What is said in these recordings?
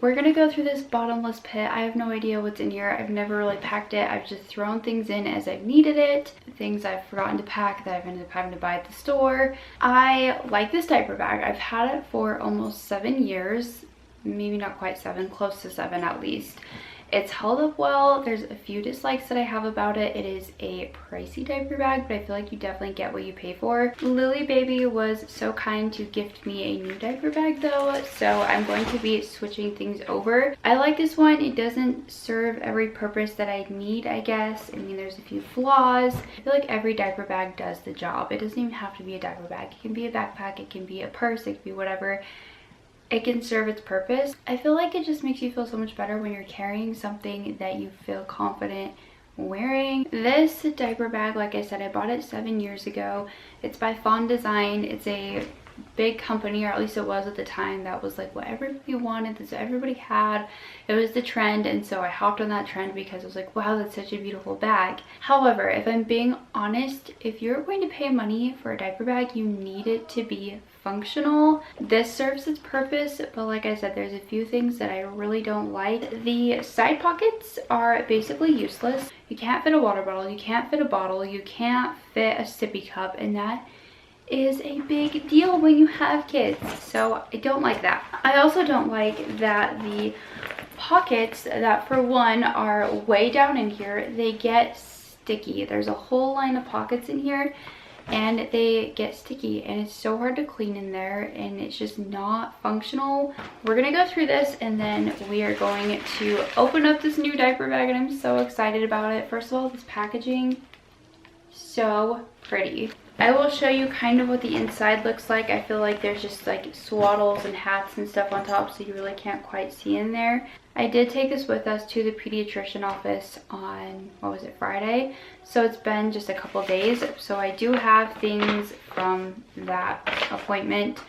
we're gonna go through this bottomless pit. I have no idea what's in here. I've never really packed it. I've just thrown things in as I've needed it. Things I've forgotten to pack that I've ended up having to buy at the store. I like this diaper bag. I've had it for almost 7 years. Maybe not quite 7, close to 7 at least. It's held up well. There's a few dislikes that I have about it. It is a pricey diaper bag, but I feel like you definitely get what you pay for. Lily Baby was so kind to gift me a new diaper bag though, so I'm going to be switching things over. I like this one. It doesn't serve every purpose that I need, I guess. I mean, there's a few flaws. I feel like every diaper bag does the job. It doesn't even have to be a diaper bag. It can be a backpack, it can be a purse, it can be whatever. It can serve its purpose. I feel like it just makes you feel so much better when you're carrying something that you feel confident wearing. This diaper bag, like I said, I bought it 7 years ago. It's by Fawn Design. It's a big company, or at least it was at the time. That was like what everybody wanted, this everybody had. It was the trend, and so I hopped on that trend because I was like, wow, that's such a beautiful bag. However, if I'm being honest, if you're going to pay money for a diaper bag, you need it to be functional. This serves its purpose, but like I said, there's a few things that I really don't like. The side pockets are basically useless. You can't fit a water bottle, you can't fit a bottle, you can't fit a sippy cup, and that is a big deal when you have kids, so I don't like that. I also don't like that the pockets, that for one are way down in here, they get sticky. There's a whole line of pockets in here and they get sticky, and it's so hard to clean in there, and it's just not functional. We're gonna go through this and then we are going to open up this new diaper bag, and I'm so excited about it. First of all, this packaging, so pretty. I will show you kind of what the inside looks like. I feel like there's just like swaddles and hats and stuff on top, so you really can't quite see in there. I did take this with us to the pediatrician office on, what was it, Friday? So it's been just a couple days. So I do have things from that appointment.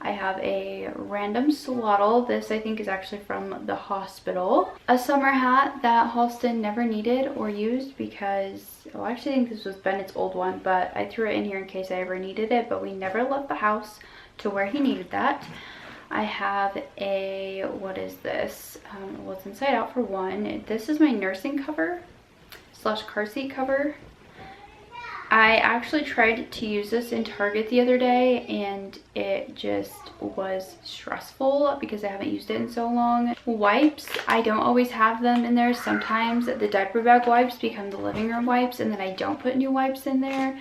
I have a random swaddle. This I think is actually from the hospital. A summer hat that Halston never needed or used because, well, I actually think this was Bennett's old one, but I threw it in here in case I ever needed it, but we never left the house to where he needed that. I have a, what is this? Well, it's inside out for one. This is my nursing cover slash car seat cover. I actually tried to use this in Target the other day and it just was stressful because I haven't used it in so long. Wipes, I don't always have them in there. Sometimes the diaper bag wipes become the living room wipes, and then I don't put new wipes in there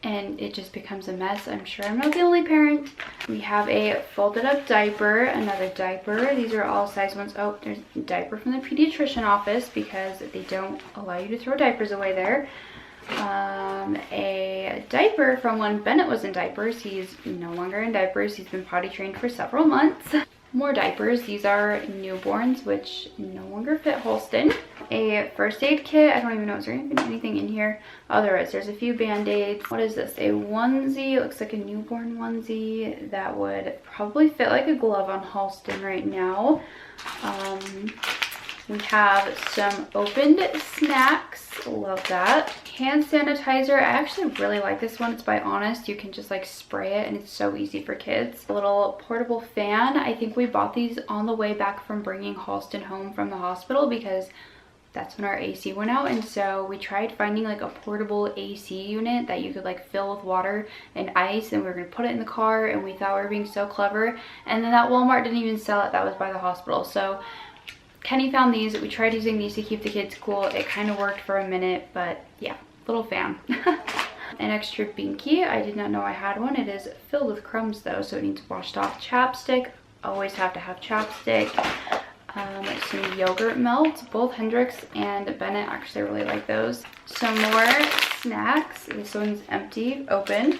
and it just becomes a mess. I'm sure I'm not the only parent. We have a folded up diaper, another diaper. These are all size ones. Oh, there's a diaper from the pediatrician office because they don't allow you to throw diapers away there. A diaper from when Bennett was in diapers. He's no longer in diapers. He's been potty trained for several months. More diapers. These are newborns, which no longer fit Halston. A first aid kit. I don't even know, is there even anything in here? Oh, there is. There's a few band-aids. What is this? A onesie. It looks like a newborn onesie that would probably fit like a glove on Halston right now. We have some opened snacks. Love that. Hand sanitizer. I actually really like this one. It's by Honest. You can just like spray it and it's so easy for kids. A little portable fan. I think we bought these on the way back from bringing Halston home from the hospital because that's when our AC went out, and so we tried finding like a portable AC unit that you could like fill with water and ice, and we were gonna put it in the car, and we thought we were being so clever, and then that Walmart didn't even sell it. That was by the hospital. So Kenny found these. We tried using these to keep the kids cool. It kind of worked for a minute, but yeah, little fan. An extra binky. I did not know I had one. It is filled with crumbs though, so it needs washed off. Chapstick. Always have to have chapstick. Some yogurt melts. Both Hendrix and Bennett actually really like those. Some more snacks. This one's empty, open.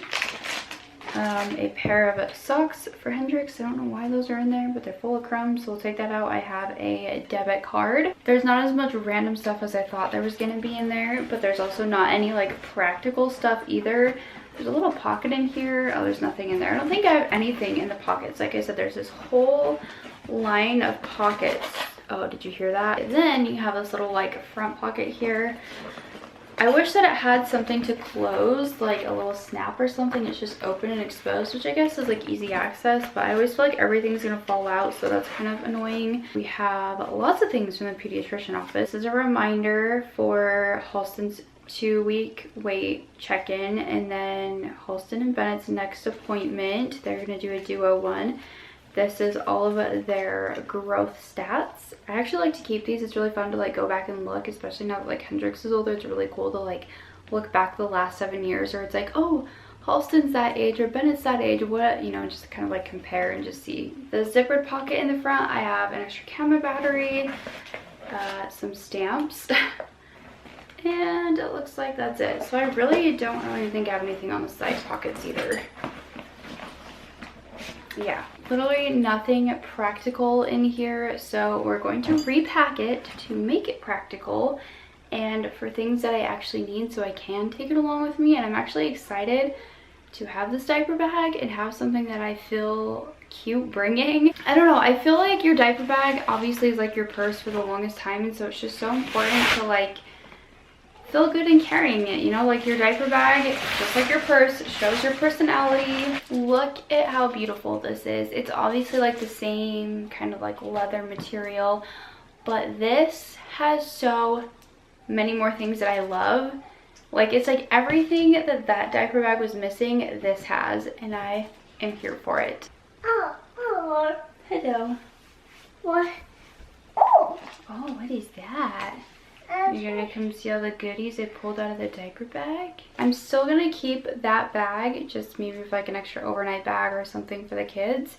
A pair of socks for Hendrix. I don't know why those are in there, but they're full of crumbs, so we'll take that out. I have a debit card. There's not as much random stuff as I thought there was gonna be in there, but there's also not any like practical stuff either. There's a little pocket in here. Oh, there's nothing in there. I don't think I have anything in the pockets. Like I said, there's this whole line of pockets. Oh, did you hear that? And then you have this little like front pocket here. I wish that it had something to close, like a little snap or something. It's just open and exposed, which I guess is like easy access, but I always feel like everything's gonna fall out, so that's kind of annoying. We have lots of things from the pediatrician office. This is a reminder for Halston's 2-week weight check-in, and then Halston and Bennett's next appointment. They're gonna do a duo one. This is all of their growth stats. I actually like to keep these. It's really fun to like go back and look, especially now that like Hendrix is older. It's really cool to like look back the last 7 years, or it's like, oh, Halston's that age or Bennett's that age, what, you know, just kind of like compare and just see. The zippered pocket in the front, I have an extra camera battery, some stamps, and it looks like that's it. So I really don't really think I have anything on the side pockets either. Yeah, literally nothing practical in here, so we're going to repack it to make it practical and for things that I actually need, so I can take it along with me. And I'm actually excited to have this diaper bag and have something that I feel cute bringing. I don't know, I feel like your diaper bag obviously is like your purse for the longest time, and so it's just so important to like feel good in carrying it, you know, like your diaper bag, just like your purse, it shows your personality. Look at how beautiful this is. It's obviously like the same kind of like leather material, but this has so many more things that I love. Like, it's like everything that that diaper bag was missing, this has, and I am here for it. Oh, oh. Hello. What? Oh. Oh, what is that? You're gonna come see all the goodies I pulled out of the diaper bag? I'm still gonna keep that bag, just maybe for like an extra overnight bag or something for the kids.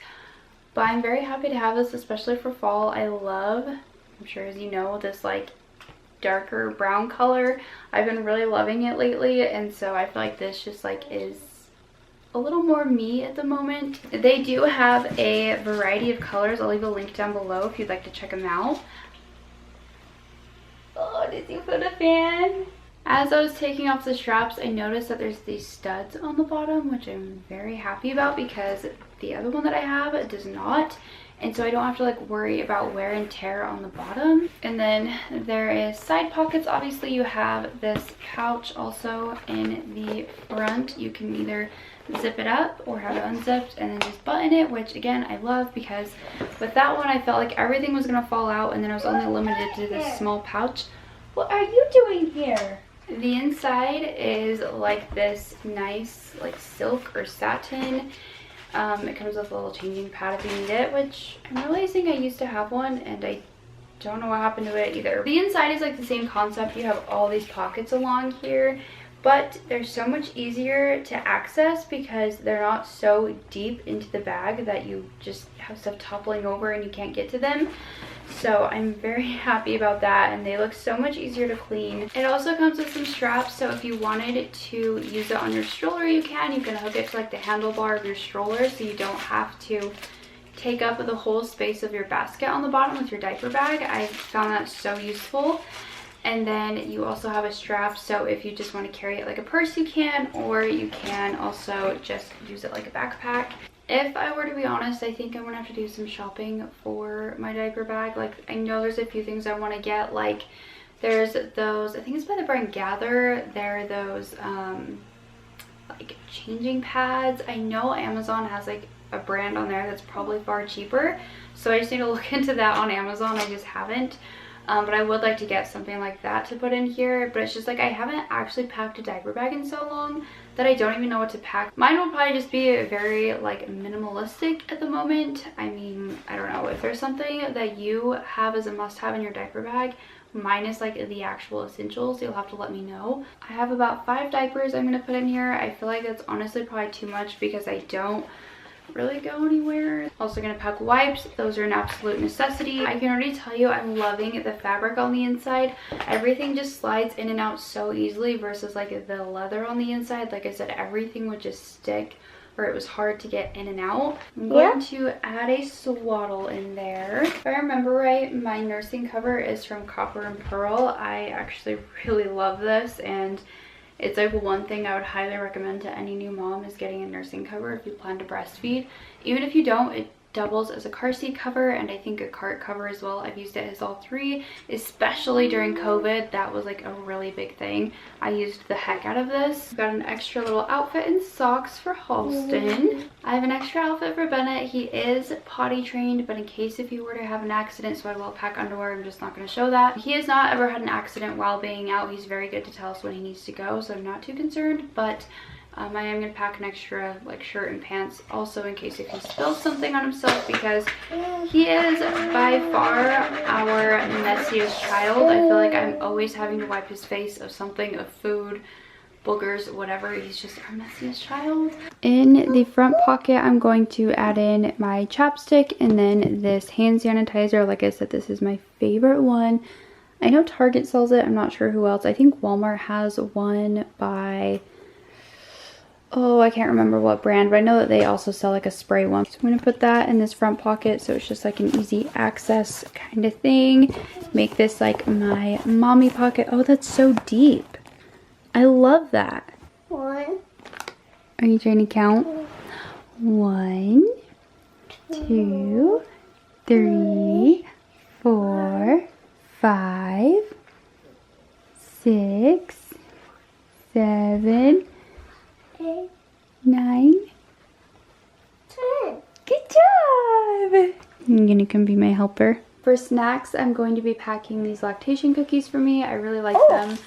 But I'm very happy to have this, especially for fall. I love, I'm sure as you know, this like darker brown color. I've been really loving it lately, and so I feel like this just like is a little more me at the moment. They do have a variety of colors. I'll leave a link down below if you'd like to check them out. Oh, did you put a fan? As I was taking off the straps, I noticed that there's these studs on the bottom, which I'm very happy about because the other one that I have does not. And so I don't have to like worry about wear and tear on the bottom. And then there is side pockets. Obviously you have this pouch also in the front. You can either zip it up or have it unzipped and then just button it, which again I love, because with that one I felt like everything was gonna fall out and then I was only limited to this small pouch. What are you doing here? The inside is like this nice like silk or satin. It comes with a little changing pad if you need it, which I'm realizing I used to have one and I don't know what happened to it either. The inside is like the same concept. You have all these pockets along here, but they're so much easier to access because they're not so deep into the bag that you just have stuff toppling over and you can't get to them. So I'm very happy about that, and they look so much easier to clean. It also comes with some straps, so if you wanted to use it on your stroller, you can. You can hook it to like the handlebar of your stroller so you don't have to take up the whole space of your basket on the bottom with your diaper bag. I found that so useful. And then you also have a strap, so if you just want to carry it like a purse, you can, or you can also just use it like a backpack. If I were to be honest, I think I'm gonna have to do some shopping for my diaper bag. Like, I know there's a few things I want to get. Like, there's those, I think it's by the brand Gather. There are those like changing pads. I know Amazon has like a brand on there that's probably far cheaper, so I just need to look into that on Amazon. I just haven't. But I would like to get something like that to put in here. But it's just like I haven't actually packed a diaper bag in so long that I don't even know what to pack. Mine will probably just be very like minimalistic at the moment. I mean, I don't know. If there's something that you have as a must-have in your diaper bag, minus like the actual essentials, you'll have to let me know. I have about 5 diapers I'm going to put in here. I feel like that's honestly probably too much because I don't really go anywhere. Also gonna pack wipes. Those are an absolute necessity. I can already tell you I'm loving the fabric on the inside. Everything just slides in and out so easily versus like the leather on the inside. Like I said, everything would just stick, or it was hard to get in and out. I'm going to add a swaddle in there. If I remember right, my nursing cover is from Copper and Pearl. I actually really love this, and it's like one thing I would highly recommend to any new mom is getting a nursing cover if you plan to breastfeed. Even if you don't, it doubles as a car seat cover and I think a cart cover as well. I've used it as all three, especially during COVID. That was like a really big thing. I used the heck out of this. Got an extra little outfit and socks for Halston. I have an extra outfit for Bennett. He is potty trained, but in case if he were to have an accident, so I will pack underwear. I'm just not going to show that. He has not ever had an accident while being out. He's very good to tell us when he needs to go, so I'm not too concerned, but I am going to pack an extra like shirt and pants also in case if he spills something on himself, because he is by far our messiest child. I feel like I'm always having to wipe his face of something, of food, boogers, whatever. He's just our messiest child. In the front pocket, I'm going to add in my chapstick and then this hand sanitizer. Like I said, this is my favorite one. I know Target sells it. I'm not sure who else. I think Walmart has one by... oh, I can't remember what brand, but I know that they also sell like a spray one. So I'm going to put that in this front pocket so it's just like an easy access kind of thing. Make this like my mommy pocket. Oh, that's so deep. I love that. 1. Are you trying to count? 1, 2, 3, 4, 5, 6, 7, 8, 9. 10. Good job! You're gonna come be my helper. For snacks, I'm going to be packing these lactation cookies for me. I really like them.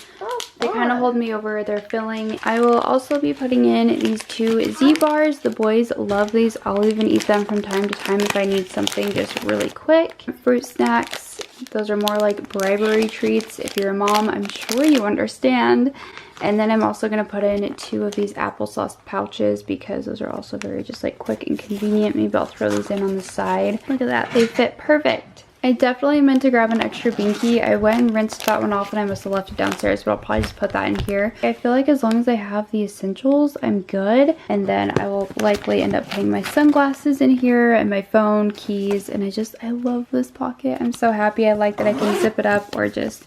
They kind of hold me over. They're filling. I will also be putting in these 2 Z bars. The boys love these. I'll even eat them from time to time if I need something just really quick. Fruit snacks. Those are more like bribery treats. If you're a mom, I'm sure you understand. And then I'm also going to put in 2 of these applesauce pouches because those are also very just like quick and convenient. Maybe I'll throw these in on the side. Look at that. They fit perfect. I definitely meant to grab an extra binky. I went and rinsed that one off and I must have left it downstairs, but I'll probably just put that in here. I feel like as long as I have the essentials, I'm good. And then I will likely end up putting my sunglasses in here and my phone, keys, and I love this pocket. I'm so happy. I like that I can zip it up or just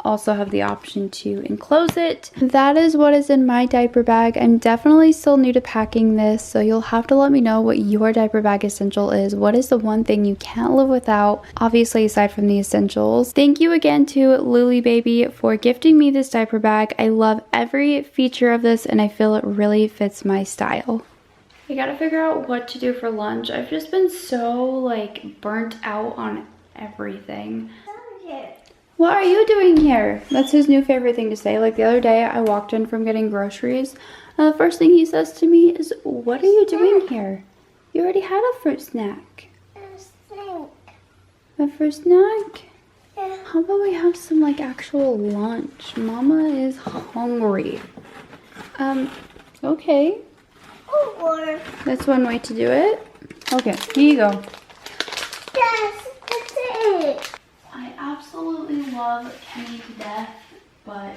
also have the option to enclose it. That is what is in my diaper bag. I'm definitely still new to packing this, so you'll have to let me know what your diaper bag essential is. What is the one thing you can't live without, obviously aside from the essentials. Thank you again to Lily Baby for gifting me this diaper bag. I love every feature of this and I feel it really fits my style. I gotta figure out what to do for lunch. I've just been so like burnt out on everything. What are you doing here? That's his new favorite thing to say. Like the other day I walked in from getting groceries and the first thing he says to me is, "What are you doing here? You already had a fruit snack." A fruit snack? Yeah. How about we have some like actual lunch? Mama is hungry. Okay. Or That's one way to do it. Okay, here you go. yes, that's it. I absolutely love Kenny to death, but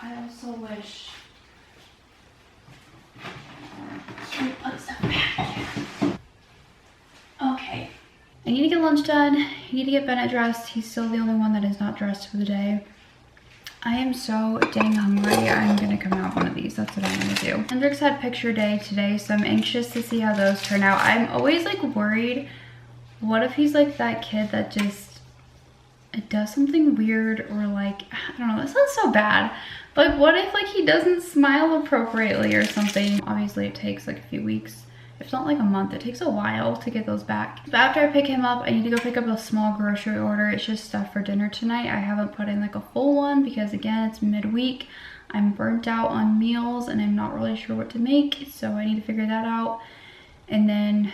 I also wish he put stuff back. Okay. I need to get lunch done. I need to get Bennett dressed. He's still the only one that is not dressed for the day. I am so dang hungry. I'm gonna come out one of these. That's what I'm gonna do. Hendrix had picture day today, so I'm anxious to see how those turn out. I'm always like worried, what if he's like that kid that just it does something weird, or like, I don't know, that sounds so bad. But like, what if like he doesn't smile appropriately or something? Obviously it takes like a few weeks, if not like a month. It takes a while to get those back. But after I pick him up, I need to go pick up a small grocery order. It's just stuff for dinner tonight. I haven't put in like a full one because again, it's midweek. I'm burnt out on meals and I'm not really sure what to make. So I need to figure that out. And then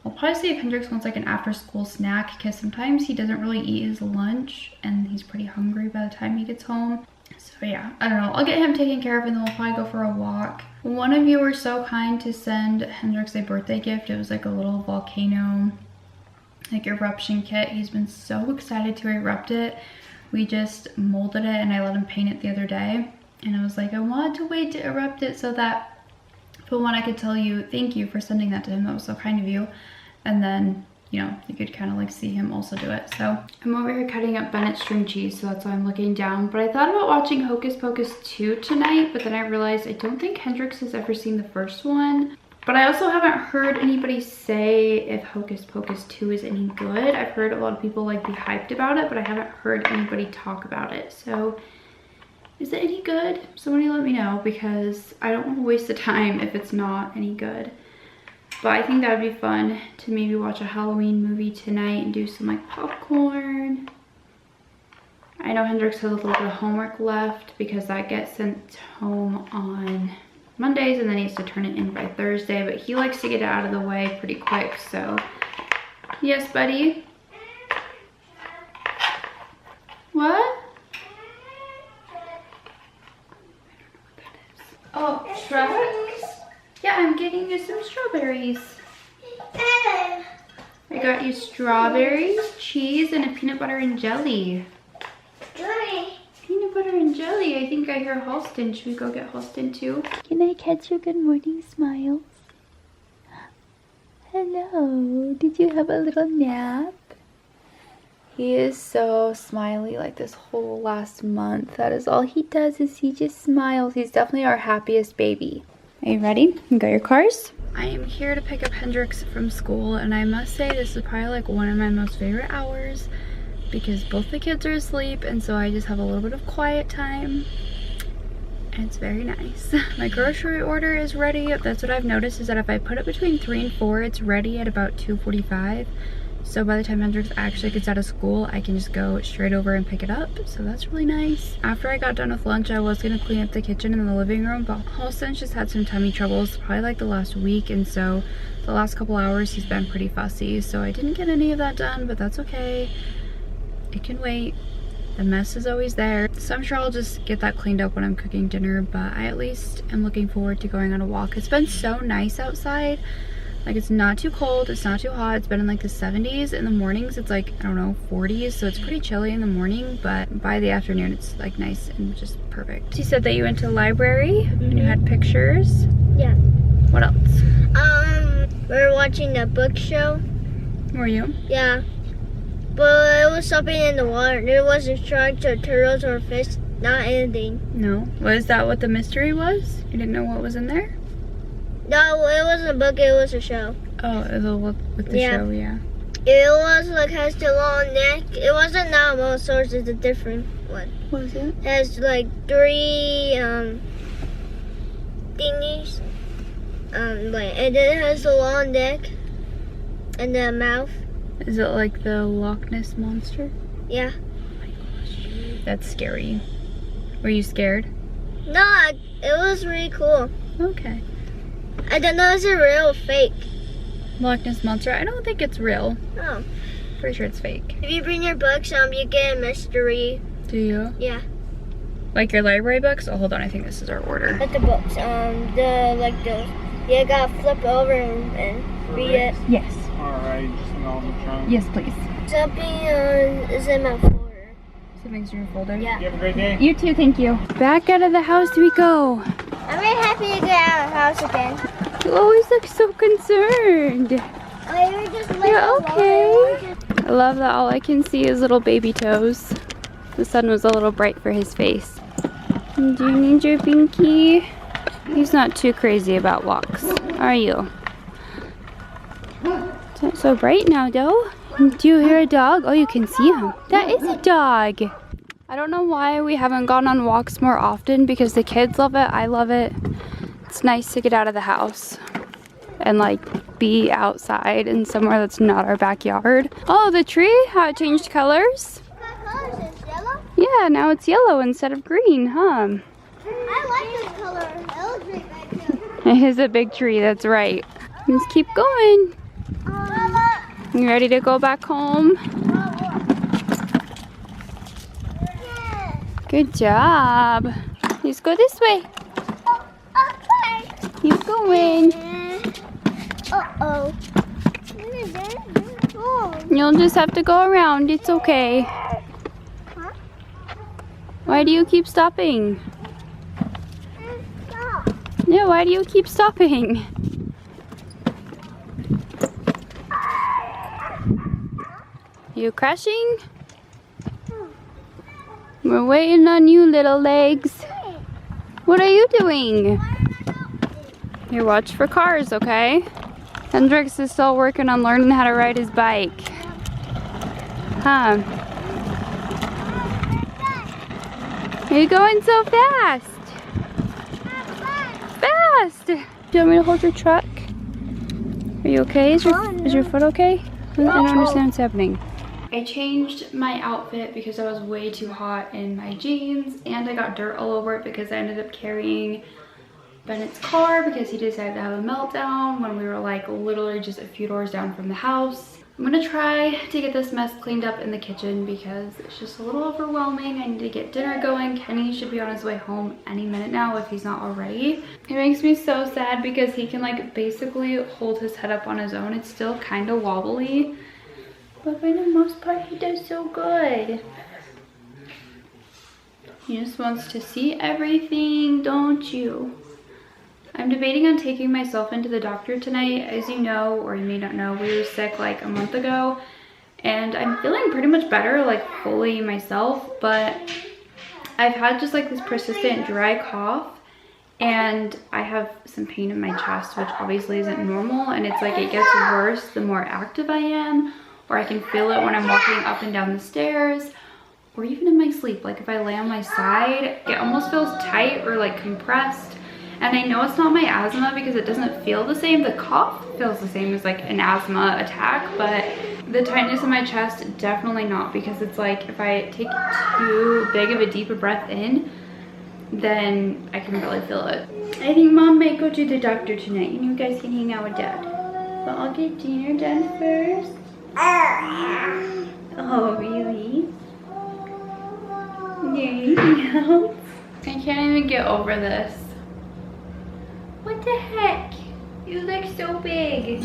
I'll probably see if Hendrix wants like an after school snack, because sometimes he doesn't really eat his lunch and he's pretty hungry by the time he gets home. So yeah, I don't know. I'll get him taken care of and then we'll probably go for a walk. One of you were so kind to send Hendrix a birthday gift. It was like a little volcano like eruption kit. He's been so excited to erupt it. We just molded it and I let him paint it the other day. And I was like, I wanted to wait to erupt it so that for one I could tell you thank you for sending that to him. That was so kind of you. And then, you know, you could kind of like see him also do it. So I'm over here cutting up Bennett's string cheese, so that's why I'm looking down. But I thought about watching Hocus Pocus 2 tonight, but then I realized I don't think Hendrix has ever seen the first one. But I also haven't heard anybody say if Hocus Pocus 2 is any good. I've heard a lot of people like be hyped about it, but I haven't heard anybody talk about it. So is it any good? Somebody let me know, because I don't want to waste the time if it's not any good. But I think that would be fun to maybe watch a Halloween movie tonight and do some like popcorn. I know Hendrix has a little bit of homework left because that gets sent home on Mondays and then he has to turn it in by Thursday, but he likes to get it out of the way pretty quick. So yes, buddy. What? Oh, strawberries? Yeah, I'm getting you some strawberries. I got you strawberries, cheese, and a peanut butter and jelly. Peanut butter and jelly. I think I hear Halston. Should we go get Halston too? Can I catch your good morning smiles? Hello. Did you have a little nap? He is so smiley like this whole last month. That is all he does, is he just smiles. He's definitely our happiest baby. Are you ready? You got your cars? I am here to pick up Hendrix from school, and I must say this is probably like one of my most favorite hours because both the kids are asleep, and so I just have a little bit of quiet time. And it's very nice. My grocery order is ready. That's what I've noticed, is that if I put it between 3 and 4, it's ready at about 2:45. So by the time Hendrix actually gets out of school, I can just go straight over and pick it up. So that's really nice. After I got done with lunch, I was gonna clean up the kitchen and the living room, but Halston's just had some tummy troubles, probably like the last week. And so the last couple hours, he's been pretty fussy. So I didn't get any of that done, but that's okay. It can wait. The mess is always there. So I'm sure I'll just get that cleaned up when I'm cooking dinner, but I at least am looking forward to going on a walk. It's been so nice outside. Like, it's not too cold, it's not too hot. It's been in like the 70s. In the mornings it's like, I don't know, 40s, so it's pretty chilly in the morning, but by the afternoon it's like nice and just perfect. You said that you went to the library and you had pictures. Yeah. What else? We were watching the book show. Were you? Yeah. But it was something in the water. There wasn't sharks or turtles or fish, not anything. No. Was that what the mystery was? You didn't know what was in there? No, it wasn't a book, it was a show. Oh, it'll look with the show, yeah. It was like, has the long neck. It wasn't Almosaurus, it's a different one. What was it? It has like 3 thingies. And then it has the long neck and the mouth. Is it like the Loch Ness Monster? Yeah. Oh my gosh. That's scary. Were you scared? No, it was really cool. Okay. I don't know if it's a real or fake. Loch Ness Monster? I don't think it's real. Oh. Pretty sure it's fake. If you bring your books, you get a mystery. Do you? Yeah. Like your library books? Oh, hold on. I think this is our order. Like the books. You gotta flip over and read it. Yes. Alright, just in all the trunk. Yes, please. Something is in my folder. Something's in your folder? Yeah. You have a great day. You too, thank you. Back out of the house we go. I'm really happy to get out of the house again. You always look so concerned. You're okay. I love that all I can see is little baby toes. The sun was a little bright for his face. Do you need your binky? He's not too crazy about walks, are you? It's not so bright now, though. Do you hear a dog? Oh, you can see him. That is a dog. I don't know why we haven't gone on walks more often, because the kids love it, I love it. It's nice to get out of the house and like be outside in somewhere that's not our backyard. Oh, the tree, how it changed colors. What color is it? Yellow? Yeah, now it's yellow instead of green, huh? I like this color. It looks really big too. It is a big tree, that's right. Let's keep going. You ready to go back home? Good job. Let's go this way. Keep going. Uh-oh. You'll just have to go around. It's okay. Huh? Why do you keep stopping? Stop. Yeah, why do you keep stopping? You crashing? We're waiting on you, little legs. What are you doing? You watch for cars, okay? Hendrix is still working on learning how to ride his bike. Huh? You're going so fast. Fast! Do you want me to hold your truck? Are you okay? Is your foot okay? I don't understand what's happening. I changed my outfit because I was way too hot in my jeans, and I got dirt all over it because I ended up carrying Bennett's car because he decided to have a meltdown when we were like literally just a few doors down from the house. I'm gonna try to get this mess cleaned up in the kitchen because it's just a little overwhelming. I need to get dinner going. Kenny should be on his way home any minute now if he's not already. It makes me so sad because he can like basically hold his head up on his own. It's still kind of wobbly, but for the most part he does so good. He just wants to see everything, don't you? I'm debating on taking myself into the doctor tonight. As you know, or you may not know, we were sick like a month ago, and I'm feeling pretty much better, like fully myself, but I've had just like this persistent dry cough, and I have some pain in my chest, which obviously isn't normal, and it's like it gets worse the more active I am, or I can feel it when I'm walking up and down the stairs, or even in my sleep. Like if I lay on my side, it almost feels tight or like compressed. And I know it's not my asthma because it doesn't feel the same. The cough feels the same as like an asthma attack, but the tightness in my chest, definitely not, because it's like if I take too big of a deeper breath in, then I can really feel it. I think Mom might go to the doctor tonight and you guys can hang out with Dad. But I'll get dinner done first. Oh, really? Anything else? I can't even get over this. What the heck? You look so big.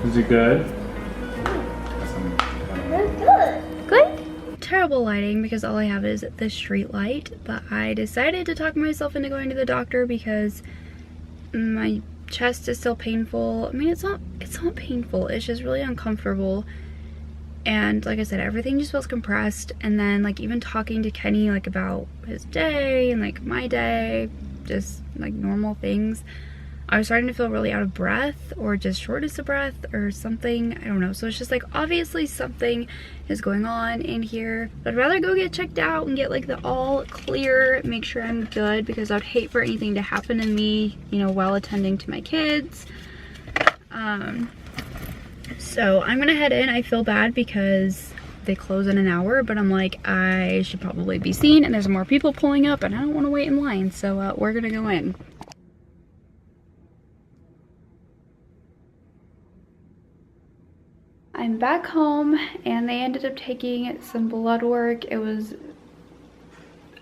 Is it good? That's good. Good? Terrible lighting because all I have is the street light, but I decided to talk myself into going to the doctor because my chest is still painful. I mean, it's not painful, it's just really uncomfortable. And like I said, everything just feels compressed. And then like even talking to Kenny like about his day and like my day, just like normal things, I was starting to feel really out of breath or just shortness of breath or something. I don't know. So it's just like obviously something is going on in here. I'd rather go get checked out and get like the all clear, make sure I'm good, because I'd hate for anything to happen to me, you know, while attending to my kids. So I'm gonna head in. I feel bad because they close in an hour, but I'm like, I should probably be seen, and there's more people pulling up and I don't want to wait in line. So we're gonna go in. I'm back home and they ended up taking some blood work. It was,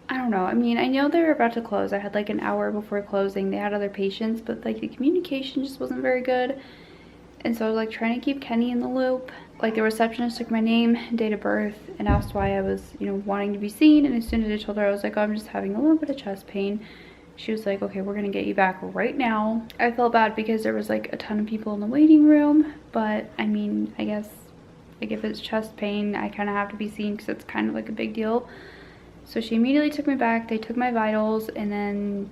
I don't know, I mean, I know they were about to close. I had like an hour before closing. They had other patients, but like the communication just wasn't very good. And so I was like trying to keep Kenny in the loop. Like the receptionist took my name, date of birth, and asked why I was, you know, wanting to be seen. And as soon as I told her, I was like, oh, I'm just having a little bit of chest pain. She was like, okay, we're gonna get you back right now. I felt bad because there was like a ton of people in the waiting room, but I mean, I guess like if it's chest pain, I kind of have to be seen because it's kind of like a big deal. So she immediately took me back. They took my vitals, and then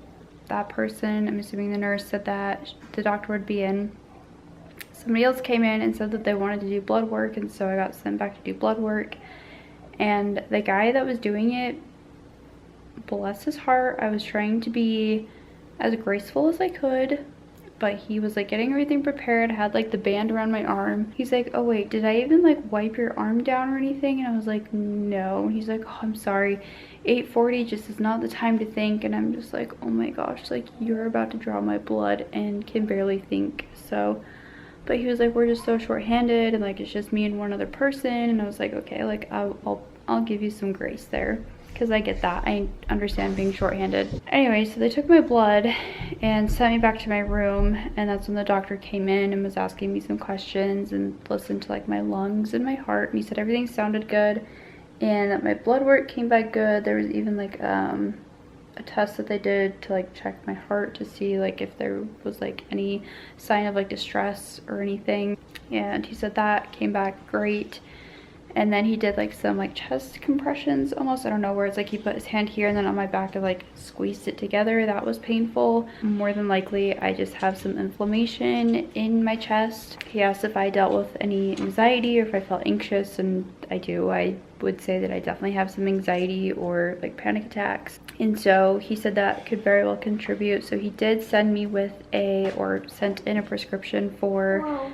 that person, I'm assuming the nurse, said that the doctor would be in. Somebody else came in and said that they wanted to do blood work, and so I got sent back to do blood work. And the guy that was doing it, bless his heart, I was trying to be as graceful as I could. But he was like getting everything prepared. I had like the band around my arm. He's like, oh wait, did I even like wipe your arm down or anything? And I was like, no. And he's like, oh, I'm sorry. 8:40 just is not the time to think. And I'm just like, oh my gosh, like you're about to draw my blood and can barely think. So, but he was like, we're just so short-handed and like it's just me and one other person. And I was like, okay, like I'll give you some grace there. Because I get that. I understand being shorthanded. Anyway, so they took my blood and sent me back to my room, and that's when the doctor came in and was asking me some questions and listened to like my lungs and my heart, and he said everything sounded good and that my blood work came back good. There was even like a test that they did to like check my heart to see like if there was like any sign of like distress or anything, and he said that came back great. And then he did like some like chest compressions almost, I don't know, where it's like he put his hand here and then on my back and like squeezed it together. That was painful. More than likely I just have some inflammation in my chest. He asked if I dealt with any anxiety or if I felt anxious, and I do. I would say that I definitely have some anxiety or like panic attacks, and so he said that could very well contribute. So he did send me with sent in a prescription for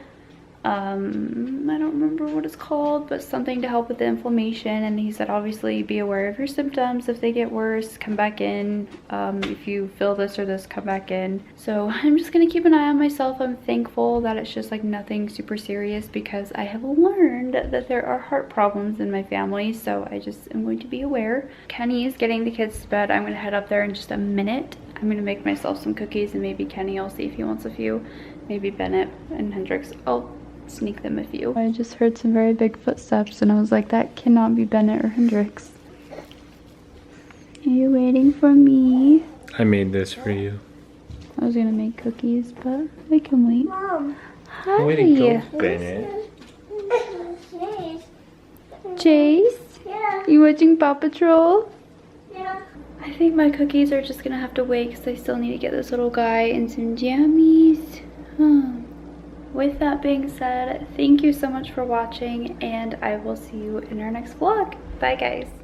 I don't remember what it's called, but something to help with the inflammation. And he said obviously be aware of your symptoms. If they get worse, come back in. If you feel this or this, come back in. So I'm just gonna keep an eye on myself. I'm thankful that it's just like nothing super serious, because I have learned that there are heart problems in my family, so I just am going to be aware. Kenny is getting the kids to bed. I'm gonna head up there in just a minute. I'm gonna make myself some cookies, and maybe Kenny, I'll see if he wants a few. Maybe Bennett and Hendrix, I'll sneak them a few. I just heard some very big footsteps and I was like, that cannot be Bennett or Hendrix. Are you waiting for me? I made this for you. I was gonna make cookies, but I can wait. Mom. Hi. Way to go, Bennett. Chase? Yeah. You watching Paw Patrol? Yeah. I think my cookies are just gonna have to wait because I still need to get this little guy and some jammies. With that being said, thank you so much for watching, and I will see you in our next vlog. Bye guys.